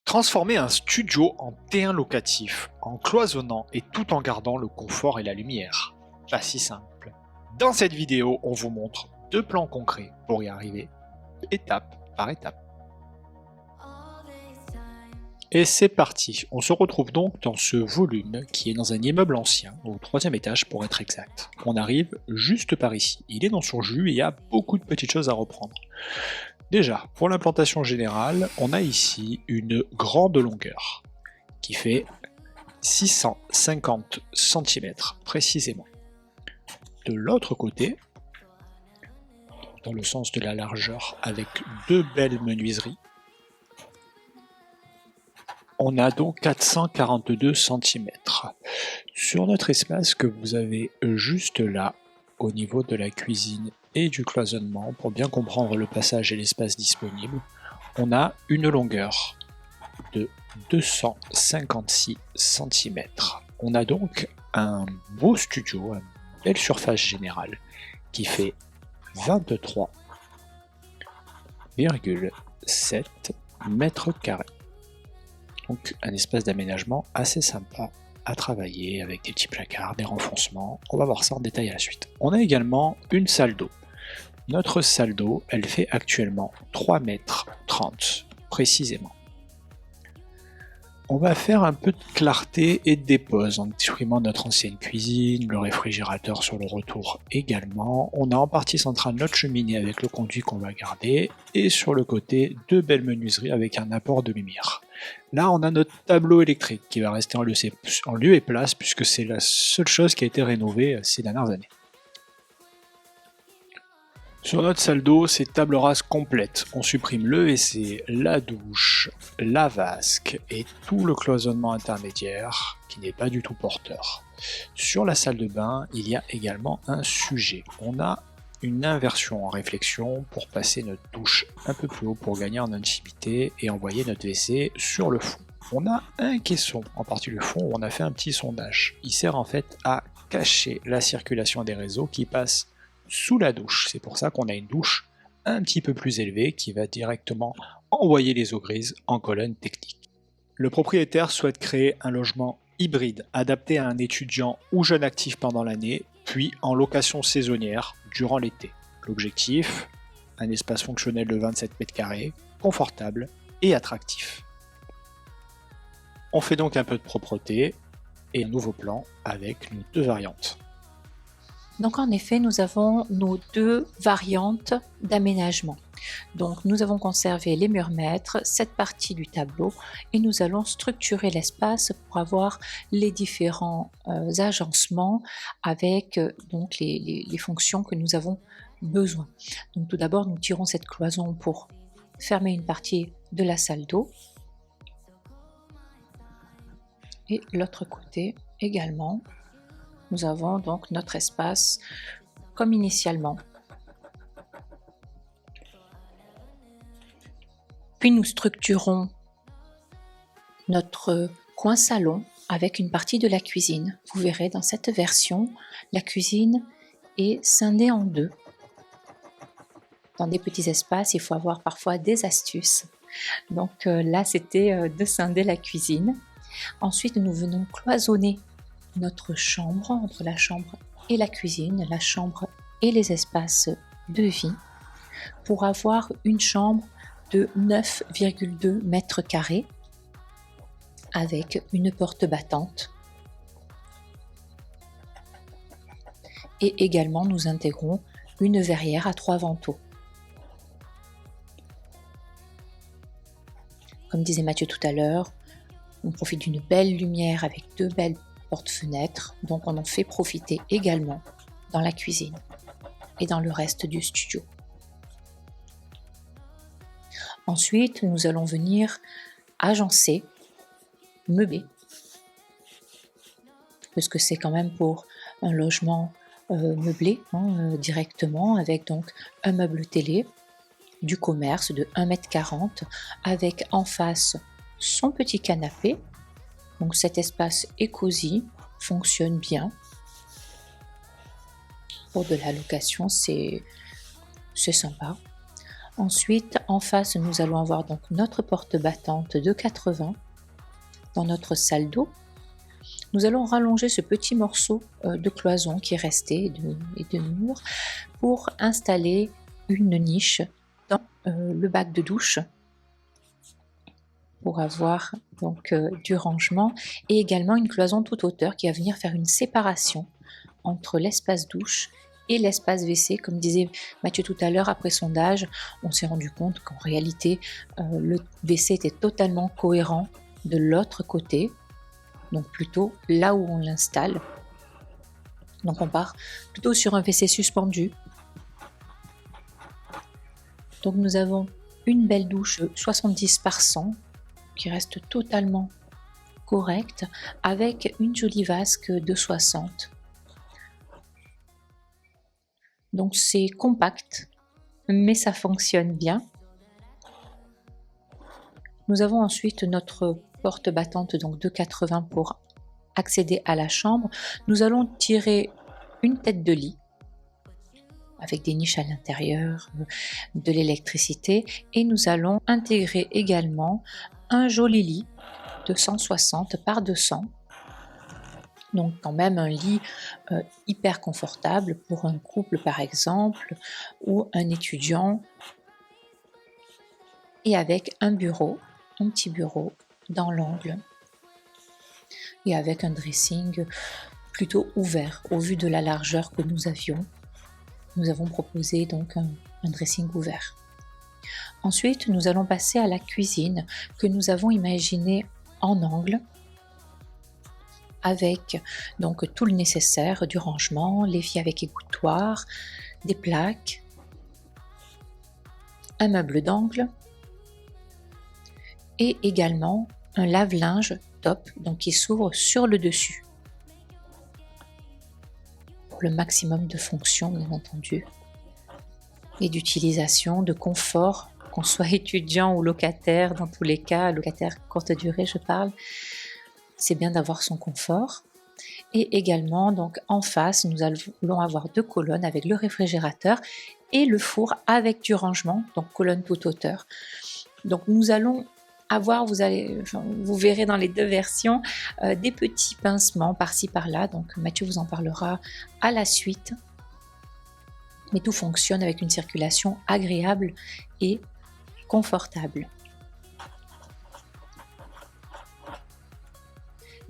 Transformer un studio en T1 locatif, en cloisonnant et tout en gardant le confort et la lumière. Pas si simple. Dans cette vidéo, on vous montre deux plans concrets pour y arriver, étape par étape. Et c'est parti, on se retrouve donc dans ce volume qui est dans un immeuble ancien, au 3e étage pour être exact. On arrive juste par ici, il est dans son jus et il y a beaucoup de petites choses à reprendre. Déjà, pour l'implantation générale, on a ici une grande longueur qui fait 650 cm précisément. De l'autre côté, dans le sens de la largeur avec deux belles menuiseries, on a donc 442 cm. Sur notre espace que vous avez juste là, au niveau de la cuisine et du cloisonnement, pour bien comprendre le passage et l'espace disponible, on a une longueur de 256 cm. On a donc un beau studio, une belle surface générale qui fait 23,7 mètres carrés. Donc un espace d'aménagement assez sympa à travailler avec des petits placards, des renfoncements. On va voir ça en détail à la suite. On a également une salle d'eau. Notre salle d'eau, elle fait actuellement 3,30 mètres précisément. On va faire un peu de clarté et de dépose en supprimant notre ancienne cuisine, le réfrigérateur sur le retour également. On a en partie centrale notre cheminée avec le conduit qu'on va garder et sur le côté deux belles menuiseries avec un apport de lumière. Là on a notre tableau électrique qui va rester en lieu et place puisque c'est la seule chose qui a été rénovée ces dernières années. Sur notre salle d'eau, c'est table rase complète. On supprime le WC, la douche, la vasque et tout le cloisonnement intermédiaire qui n'est pas du tout porteur. Sur la salle de bain, il y a également un sujet. On a une inversion en réflexion pour passer notre douche un peu plus haut pour gagner en intimité et envoyer notre WC sur le fond. On a un caisson en partie du fond où on a fait un petit sondage. Il sert en fait à cacher la circulation des réseaux qui passent sous la douche. C'est pour ça qu'on a une douche un petit peu plus élevée qui va directement envoyer les eaux grises en colonne technique. Le propriétaire souhaite créer un logement hybride adapté à un étudiant ou jeune actif pendant l'année, puis en location saisonnière durant l'été. L'objectif, un espace fonctionnel de 27 mètres carrés, confortable et attractif. On fait donc un peu de propreté et un nouveau plan avec nos deux variantes. Donc en effet, nous avons nos deux variantes d'aménagement. Donc nous avons conservé les murs maîtres, cette partie du tableau, et nous allons structurer l'espace pour avoir les différents agencements avec donc les fonctions que nous avons besoin. Donc tout d'abord, nous tirons cette cloison pour fermer une partie de la salle d'eau. Et l'autre côté également. Nous avons donc notre espace comme initialement. Puis nous structurons notre coin salon avec une partie de la cuisine. Vous verrez dans cette version, la cuisine est scindée en deux. Dans des petits espaces, il faut avoir parfois des astuces. Donc là, c'était de scinder la cuisine. Ensuite, nous venons cloisonner notre chambre, entre la chambre et la cuisine, la chambre et les espaces de vie, pour avoir une chambre de 9,2 mètres carrés avec une porte battante. Et également, nous intégrons une verrière à 3 vantaux. Comme disait Mathieu tout à l'heure, on profite d'une belle lumière avec deux belles porte-fenêtres, donc on en fait profiter également dans la cuisine et dans le reste du studio. Ensuite, nous allons venir agencer, meubler, parce que c'est quand même pour un logement meublé directement, avec donc un meuble télé, du commerce de 1,40 m, avec en face son petit canapé. Donc cet espace est cosy, fonctionne bien. Pour de la location, c'est sympa. Ensuite, en face, nous allons avoir donc notre porte battante de 80 dans notre salle d'eau. Nous allons rallonger ce petit morceau de cloison qui est resté et de mur pour installer une niche dans le bac de douche pour avoir donc du rangement et également une cloison toute hauteur qui va venir faire une séparation entre l'espace douche et l'espace WC. Comme disait Mathieu tout à l'heure, après sondage, on s'est rendu compte qu'en réalité, le WC était totalement cohérent de l'autre côté, donc plutôt là où on l'installe. Donc on part plutôt sur un WC suspendu. Donc nous avons une belle douche 70 par 100 qui reste totalement correcte avec une jolie vasque de 60. Donc c'est compact, mais ça fonctionne bien. Nous avons ensuite notre porte battante donc de 80 pour accéder à la chambre. Nous allons tirer une tête de lit avec des niches à l'intérieur, de l'électricité, et nous allons intégrer également un joli lit de 160 par 200. Donc quand même un lit hyper confortable pour un couple par exemple, ou un étudiant, et avec un bureau, un petit bureau dans l'angle, et avec un dressing plutôt ouvert au vu de la largeur que nous avions. Nous avons proposé donc un dressing ouvert. Ensuite, nous allons passer à la cuisine que nous avons imaginée en angle, avec donc tout le nécessaire, du rangement, l'évier avec égouttoir, des plaques, un meuble d'angle et également un lave-linge top, donc qui s'ouvre sur le dessus pour le maximum de fonctions bien entendu et d'utilisation, de confort, qu'on soit étudiant ou locataire, dans tous les cas, locataire courte durée je parle, c'est bien d'avoir son confort. Et également donc en face nous allons avoir 2 colonnes avec le réfrigérateur et le four avec du rangement, donc colonne toute hauteur. Donc nous allons avoir, vous verrez dans les 2 versions, des petits pincements par-ci par-là, donc Mathieu vous en parlera à la suite. Mais tout fonctionne avec une circulation agréable et confortable.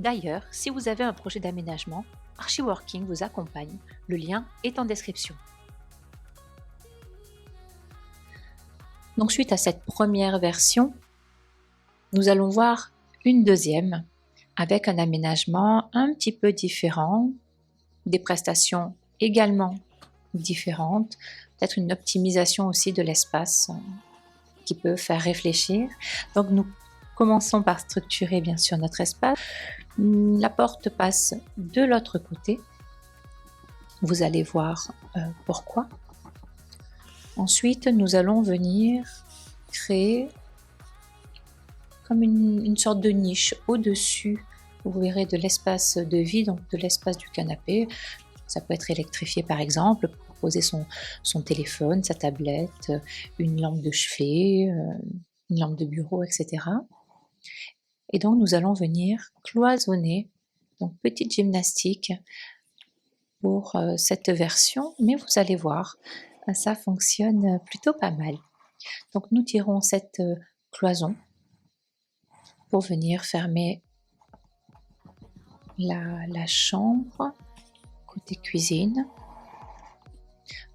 D'ailleurs, si vous avez un projet d'aménagement, Archiworking vous accompagne, le lien est en description. Donc suite à cette première version, nous allons voir une deuxième avec un aménagement un petit peu différent, des prestations également différentes, peut-être une optimisation aussi de l'espace qui peut faire réfléchir. Donc nous commençons par structurer bien sûr notre espace. La porte passe de l'autre côté. Vous allez voir pourquoi. Ensuite, nous allons venir créer comme une sorte de niche au-dessus, vous verrez, de l'espace de vie, donc de l'espace du canapé. Ça peut être électrifié par exemple, pour poser son téléphone, sa tablette, une lampe de chevet, une lampe de bureau, etc. Et donc nous allons venir cloisonner, donc petite gymnastique pour cette version, mais vous allez voir, ça fonctionne plutôt pas mal. Donc nous tirons cette cloison pour venir fermer la chambre côté cuisine,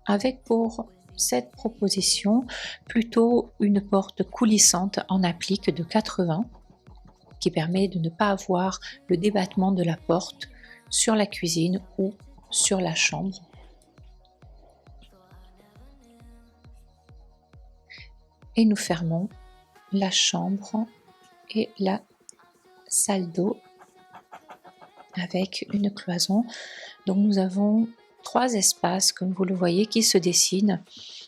avec pour cette proposition plutôt une porte coulissante en applique de 80 qui permet de ne pas avoir le débattement de la porte sur la cuisine ou sur la chambre. Et nous fermons la chambre et la salle d'eau avec une cloison. Donc nous avons 3 espaces, comme vous le voyez, qui se dessinent,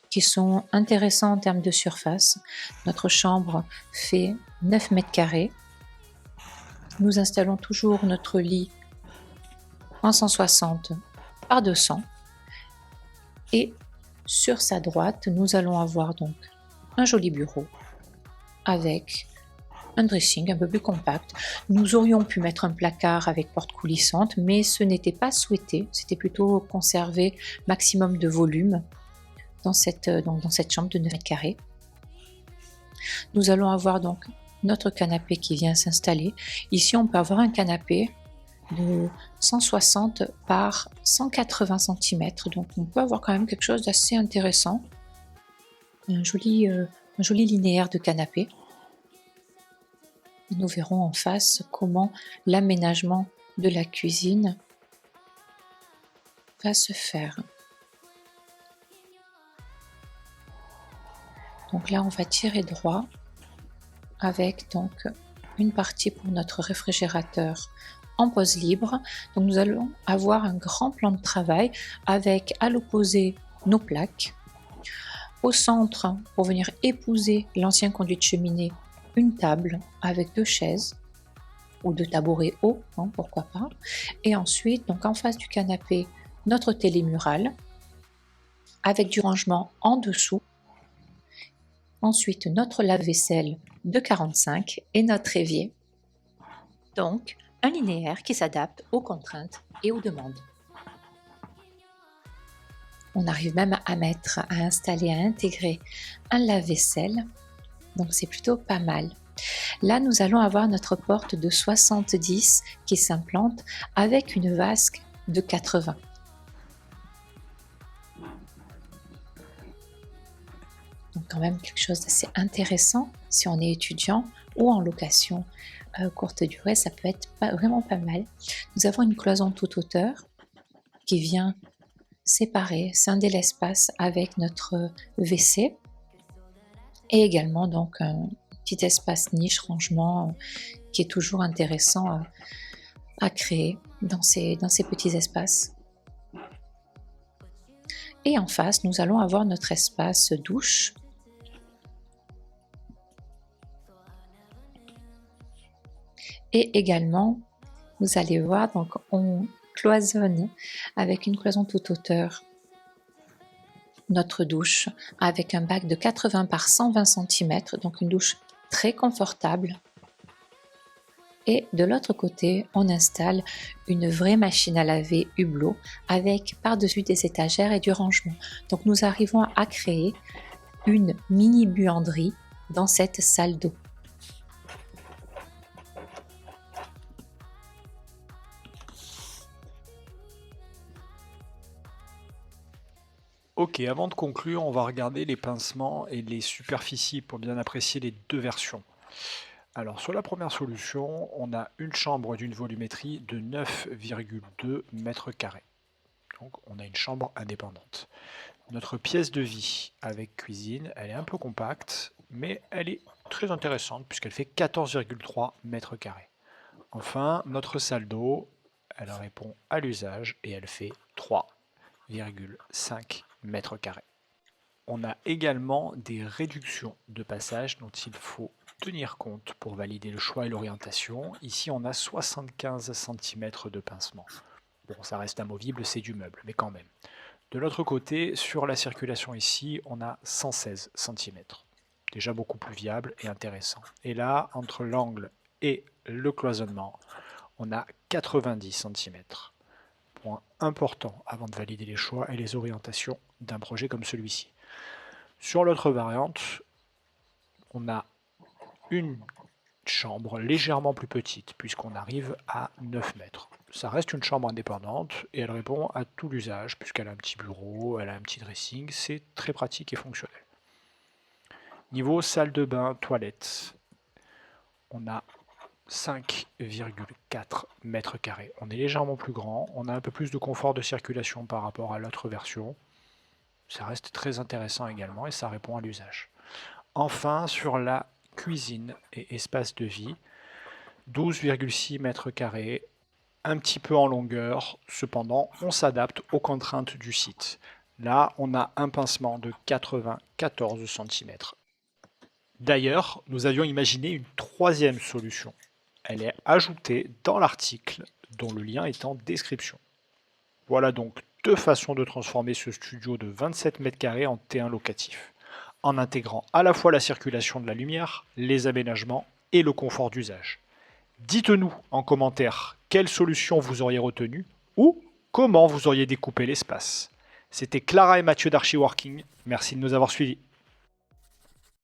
qui sont intéressants en termes de surface. Notre chambre fait 9 mètres carrés. Nous installons toujours notre lit en 160 par 200. Et sur sa droite, nous allons avoir donc un joli bureau avec un dressing un peu plus compact. Nous aurions pu mettre un placard avec porte coulissante, mais ce n'était pas souhaité. C'était plutôt conserver maximum de volume dans cette chambre de 9 mètres carrés. Nous allons avoir donc notre canapé qui vient s'installer. Ici, on peut avoir un canapé de 160 par 180 cm. Donc, on peut avoir quand même quelque chose d'assez intéressant. Un joli linéaire de canapé. Nous verrons en face comment l'aménagement de la cuisine va se faire. Donc là, on va tirer droit avec donc une partie pour notre réfrigérateur en pose libre. Donc nous allons avoir un grand plan de travail avec à l'opposé nos plaques. Au centre, pour venir épouser l'ancien conduit de cheminée, une table avec 2 chaises ou 2 tabourets hauts, hein, pourquoi pas. Et ensuite, donc en face du canapé, notre télé murale avec du rangement en dessous. Ensuite, notre lave-vaisselle de 45 et notre évier. Donc, un linéaire qui s'adapte aux contraintes et aux demandes. On arrive même à installer, à intégrer un lave-vaisselle. Donc, c'est plutôt pas mal. Là, nous allons avoir notre porte de 70 qui s'implante avec une vasque de 80. Donc quand même quelque chose d'assez intéressant si on est étudiant ou en location courte durée, ça peut être vraiment pas mal. Nous avons une cloison toute hauteur qui vient séparer, scinder l'espace avec notre WC et également donc un petit espace niche rangement qui est toujours intéressant à créer dans ces petits espaces. Et en face, nous allons avoir notre espace douche. Et également, vous allez voir, donc on cloisonne avec une cloison toute hauteur notre douche avec un bac de 80 par 120 cm, donc une douche très confortable. Et de l'autre côté, on installe une vraie machine à laver Hublot avec par-dessus des étagères et du rangement. Donc nous arrivons à créer une mini buanderie dans cette salle d'eau. Ok, avant de conclure, on va regarder les pincements et les superficies pour bien apprécier les deux versions. Alors sur la première solution, on a une chambre d'une volumétrie de 9,2 mètres carrés. Donc on a une chambre indépendante. Notre pièce de vie avec cuisine, elle est un peu compacte, mais elle est très intéressante puisqu'elle fait 14,3 mètres carrés. Enfin, notre salle d'eau, elle répond à l'usage et elle fait 3,5 mètres carrés. On a également des réductions de passage dont il faut tenir compte pour valider le choix et l'orientation. Ici, on a 75 cm de pincement. Bon, ça reste amovible, c'est du meuble, mais quand même. De l'autre côté, sur la circulation ici, on a 116 cm. Déjà beaucoup plus viable et intéressant. Et là, entre l'angle et le cloisonnement, on a 90 cm. Point important avant de valider les choix et les orientations d'un projet comme celui-ci. Sur l'autre variante, on a une chambre légèrement plus petite puisqu'on arrive à 9 mètres. Ça reste une chambre indépendante et elle répond à tout l'usage puisqu'elle a un petit bureau, elle a un petit dressing, c'est très pratique et fonctionnel. Niveau salle de bain, toilette, on a 5,4 mètres carrés. On est légèrement plus grand, on a un peu plus de confort de circulation par rapport à l'autre version. Ça reste très intéressant également et ça répond à l'usage. Enfin, sur la cuisine et espace de vie, 12,6 mètres carrés, un petit peu en longueur, cependant on s'adapte aux contraintes du site. Là, on a un pincement de 94 cm. D'ailleurs, nous avions imaginé une troisième solution. Elle est ajoutée dans l'article dont le lien est en description. Voilà donc deux façons de transformer ce studio de 27 mètres carrés en T1 locatif. en intégrant à la fois la circulation de la lumière, les aménagements et le confort d'usage. Dites-nous en commentaire quelle solution vous auriez retenue ou comment vous auriez découpé l'espace. C'était Clara et Mathieu d'Archiworking. Merci de nous avoir suivis.